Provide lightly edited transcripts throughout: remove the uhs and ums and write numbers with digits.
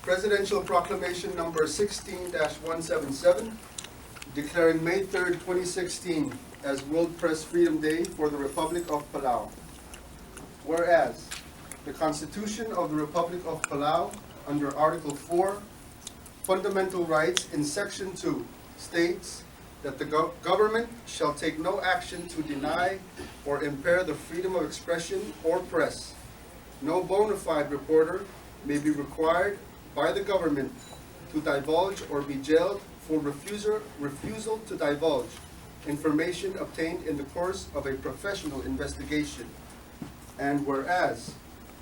Presidential Proclamation number 16-177, declaring May 3rd, 2016 as World Press Freedom Day for the Republic of Palau. Whereas, the Constitution of the Republic of Palau, under Article 4, Fundamental Rights in Section 2, states that the government shall take no action to deny or impair the freedom of expression or press. No bona fide reporter may be required by the government to divulge or be jailed for refusal to divulge information obtained in the course of a professional investigation. And whereas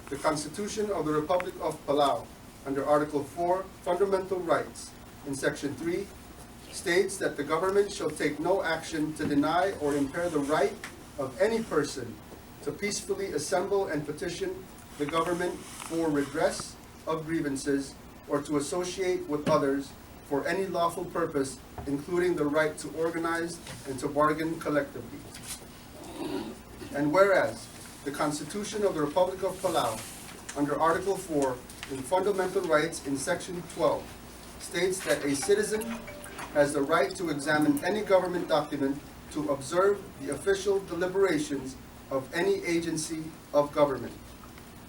the Constitution of the Republic of Palau, under Article 4, Fundamental Rights, in Section 3, states that the government shall take no action to deny or impair the right of any person to peacefully assemble and petition the government for redress of grievances or to associate with others for any lawful purpose, including the right to organize and to bargain collectively. And whereas the Constitution of the Republic of Palau, under Article 4, in Fundamental Rights in Section 12, states that a citizen has the right to examine any government document to observe the official deliberations of any agency of government.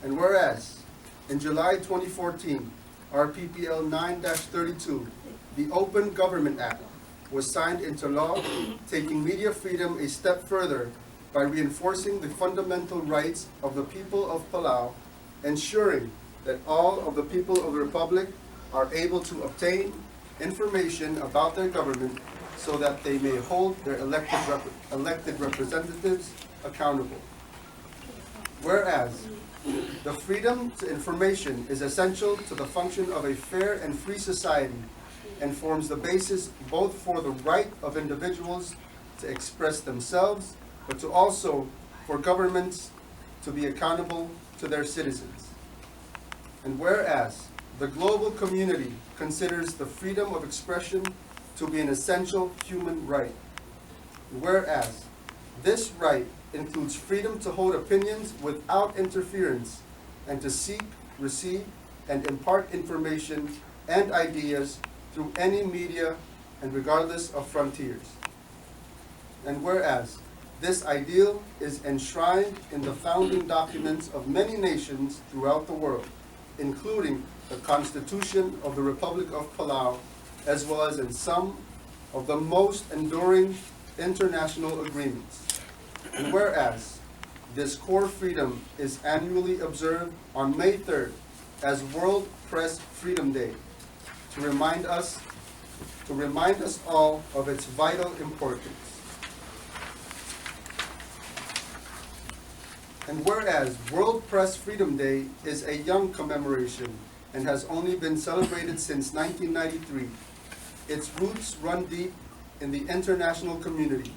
And whereas, in July 2014, RPPL 9-32, the Open Government Act, was signed into law, taking media freedom a step further by reinforcing the fundamental rights of the people of Palau, ensuring that all of the people of the Republic are able to obtain information about their government so that they may hold their elected representatives accountable. Whereas, the freedom to information is essential to the function of a fair and free society and forms the basis both for the right of individuals to express themselves, but to also for governments to be accountable to their citizens. And whereas the global community considers the freedom of expression to be an essential human right, whereas this right includes freedom to hold opinions without interference and to seek, receive, and impart information and ideas through any media and regardless of frontiers. And whereas this ideal is enshrined in the founding documents of many nations throughout the world, including the Constitution of the Republic of Palau, as well as in some of the most enduring international agreements. And whereas this core freedom is annually observed on May 3rd as World Press Freedom Day, to remind us all of its vital importance. And whereas World Press Freedom Day is a young commemoration and has only been celebrated since 1993, its roots run deep in the international community.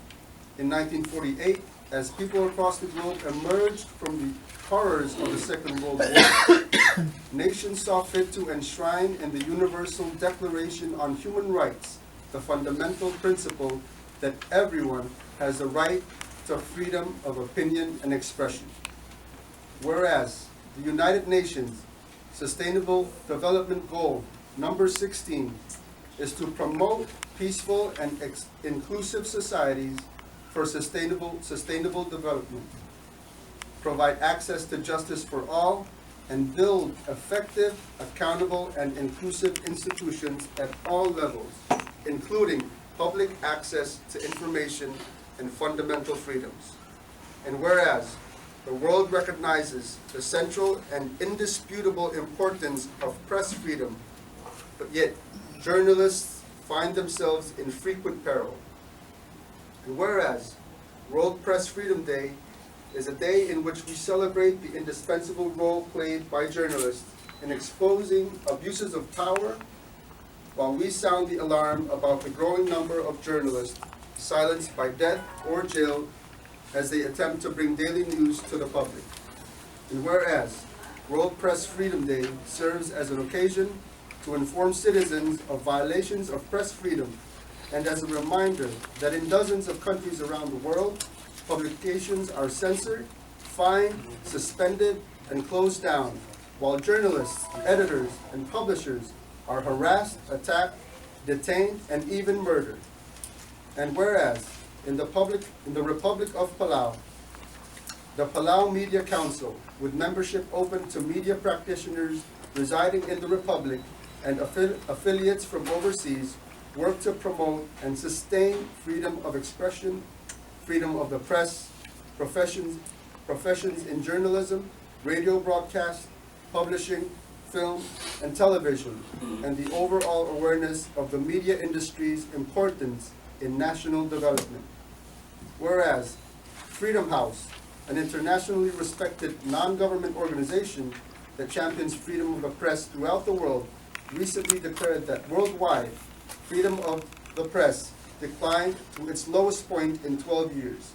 In 1948, as people across the globe emerged from the horrors of the Second World War, nations saw fit to enshrine in the Universal Declaration on Human Rights the fundamental principle that everyone has the right to freedom of opinion and expression. Whereas the United Nations Sustainable Development Goal number 16 is to promote peaceful and inclusive societies for sustainable development, provide access to justice for all, and build effective, accountable, and inclusive institutions at all levels, including public access to information and fundamental freedoms. And whereas the world recognizes the central and indisputable importance of press freedom, but yet journalists find themselves in frequent peril. And whereas World Press Freedom Day is a day in which we celebrate the indispensable role played by journalists in exposing abuses of power, while we sound the alarm about the growing number of journalists silenced by death or jail as they attempt to bring daily news to the public. And whereas World Press Freedom Day serves as an occasion to inform citizens of violations of press freedom, and as a reminder that in dozens of countries around the world, publications are censored, fined, suspended, and closed down, while journalists, editors, and publishers are harassed, attacked, detained, and even murdered. And whereas in the Republic of Palau, the Palau Media Council, with membership open to media practitioners residing in the Republic and affiliates from overseas, work to promote and sustain freedom of expression, freedom of the press, professions in journalism, radio broadcast, publishing, film, and television, and the overall awareness of the media industry's importance in national development. Whereas Freedom House, an internationally respected non-government organization that champions freedom of the press throughout the world, recently declared that worldwide, freedom of the press declined to its lowest point in 12 years.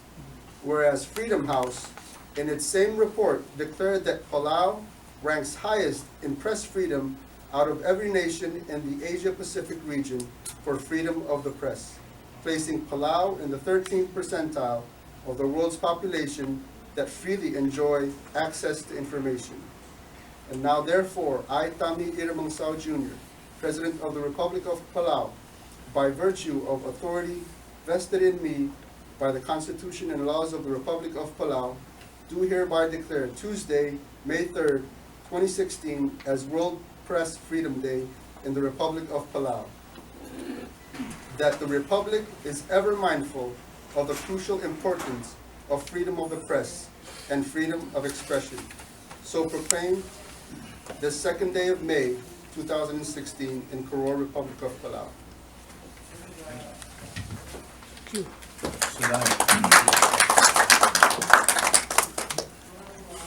Whereas Freedom House, in its same report, declared that Palau ranks highest in press freedom out of every nation in the Asia-Pacific region for freedom of the press, placing Palau in the 13th percentile of the world's population that freely enjoy access to information. And now therefore, I, Tami Iramangsao Jr., President of the Republic of Palau, by virtue of authority vested in me by the Constitution and laws of the Republic of Palau, do hereby declare Tuesday, May 3rd, 2016 as World Press Freedom Day in the Republic of Palau. That the Republic is ever mindful of the crucial importance of freedom of the press and freedom of expression. So proclaimed this 2nd day of May, 2016 in Koror, Republic of Palau.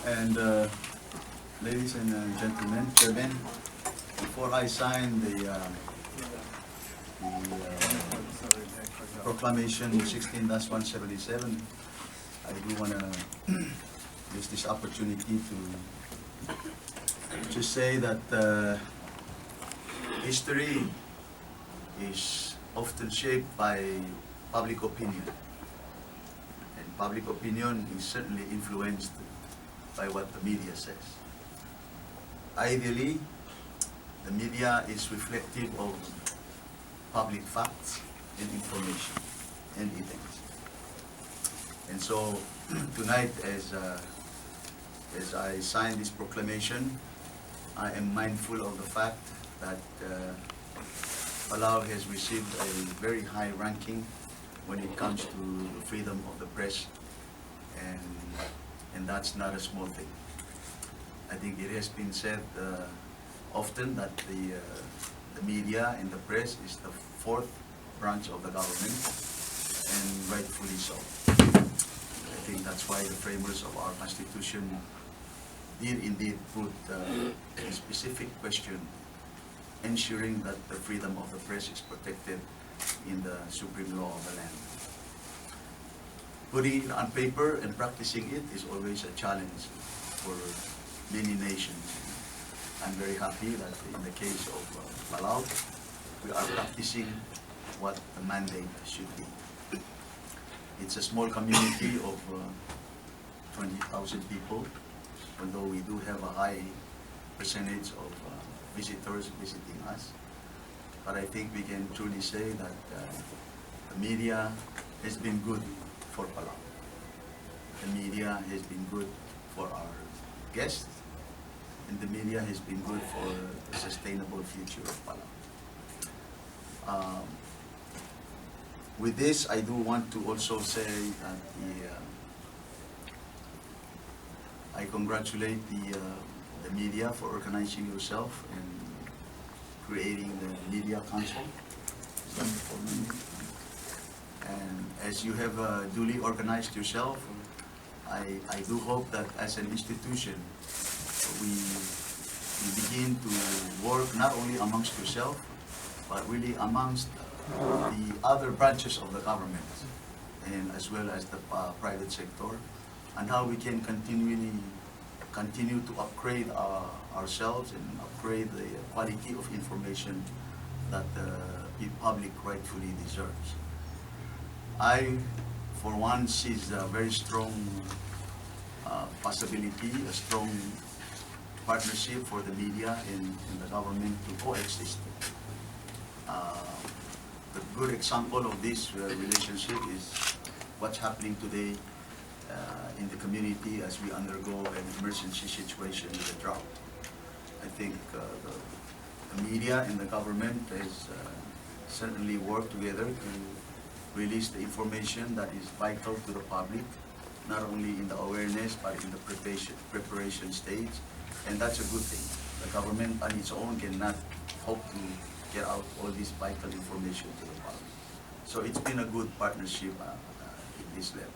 And ladies and gentlemen, Chairman, before I sign the Proclamation 16-177, I do want to use this opportunity to say that history is often shaped by public opinion, and public opinion is certainly influenced by what the media says. Ideally, the media is reflective of public facts and information and events. And so tonight, as I sign this proclamation, I am mindful of the fact that Palau has received a very high ranking when it comes to the freedom of the press, and that's not a small thing. I think it has been said often that the media and the press is the fourth branch of the government, and rightfully so. I think that's why the framers of our Constitution did indeed put a specific question ensuring that the freedom of the press is protected in the supreme law of the land. Putting it on paper and practicing it is always a challenge for many nations. I'm very happy that in the case of Palau, we are practicing what the mandate should be. It's a small community of 20,000 people, although we do have a high percentage of visitors visiting us. But I think we can truly say that the media has been good for Palau. The media has been good for our guests, and the media has been good for the sustainable future of Palau. With this, I do want to also say that I congratulate the media for organizing yourself and creating the Media Council. And as you have duly organized yourself, I do hope that as an institution, we begin to work not only amongst yourself, but really amongst the other branches of the government, and as well as the private sector, and how we can continue to upgrade ourselves and upgrade the quality of information that the public rightfully deserves. I for one, sees a very strong possibility, a strong partnership for the media and the government to coexist. The good example of this relationship is what's happening today in the community as we undergo an emergency situation with the drought. I think the media and the government has certainly worked together to release the information that is vital to the public, not only in the awareness but in the preparation stage, and that's a good thing. The government on its own cannot hope to get out all this vital information to the public. So it's been a good partnership in this level.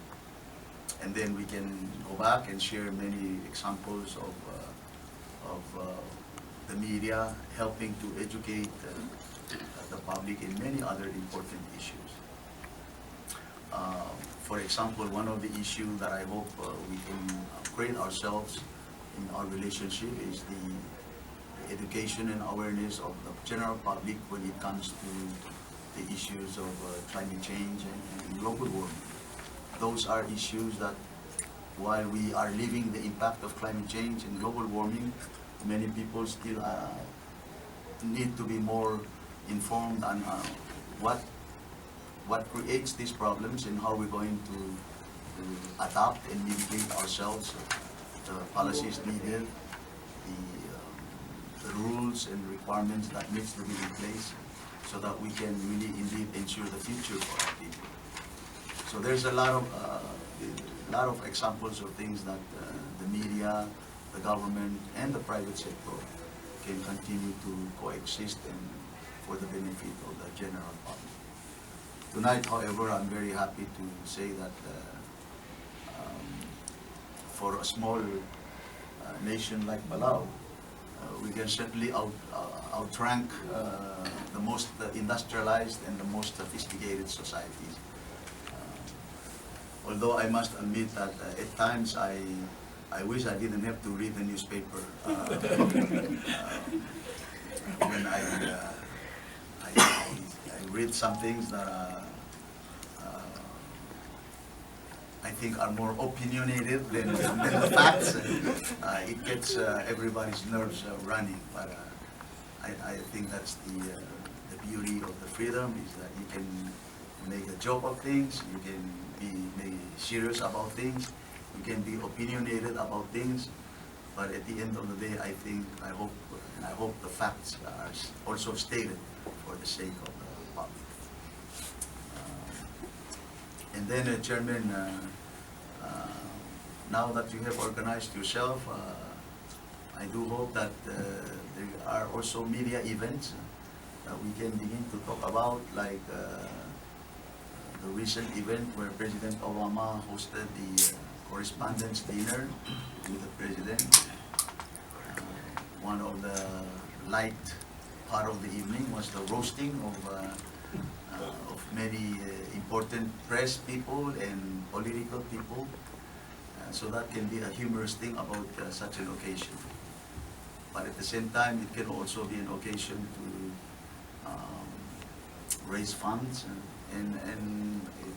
And then we can go back and share many examples of the media helping to educate the public in many other important issues. For example, one of the issues that I hope we can upgrade ourselves in our relationship is the education and awareness of the general public when it comes to the issues of climate change and global warming. Those are issues that, while we are living the impact of climate change and global warming, many people still need to be more informed on what creates these problems and how we're going to adapt and mitigate ourselves, the policies needed, the rules and requirements that needs to be in place so that we can really indeed ensure the future for our people. So there's a lot of examples of things that the media, the government, and the private sector can continue to coexist and for the benefit of the general public. Tonight, however, I'm very happy to say that for a small nation like Palau, we can certainly outrank the most industrialized and the most sophisticated societies. Although I must admit that at times I wish I didn't have to read the newspaper when I read some things that I think are more opinionated than the facts. It gets everybody's nerves running, but I think that's the beauty of the freedom, is that you can make a joke of things, you can be serious about things, you can be opinionated about things, but at the end of the day, I hope the facts are also stated for the sake of the public. And then, Chairman, now that you have organized yourself, I do hope that there are also media events that we can begin to talk about, like the recent event where President Obama hosted the correspondence dinner with the President. One of the light part of the evening was the roasting of many important press people and political people. So that can be a humorous thing about such an occasion. But at the same time, it can also be an occasion to raise funds and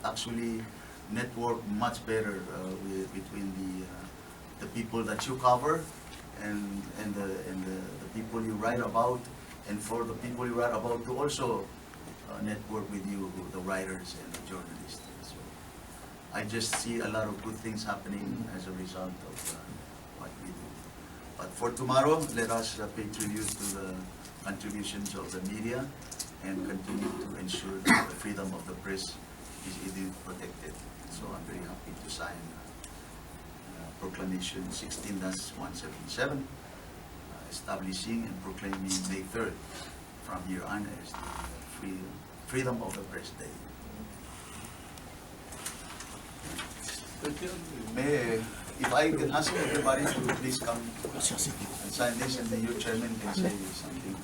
actually network much better between the people that you cover and the people you write about, and for the people you write about to also network with you, the writers and the journalists. So I just see a lot of good things happening as a result of what we do. But for tomorrow, let us pay tribute to the contributions of the media and continue to ensure that the freedom of the press is indeed protected. So I'm very happy to sign Proclamation 16-177, establishing and proclaiming May 3rd from here on as the Freedom of the Press Day. May, if I can ask everybody to please come and sign this, and then your chairman can say something.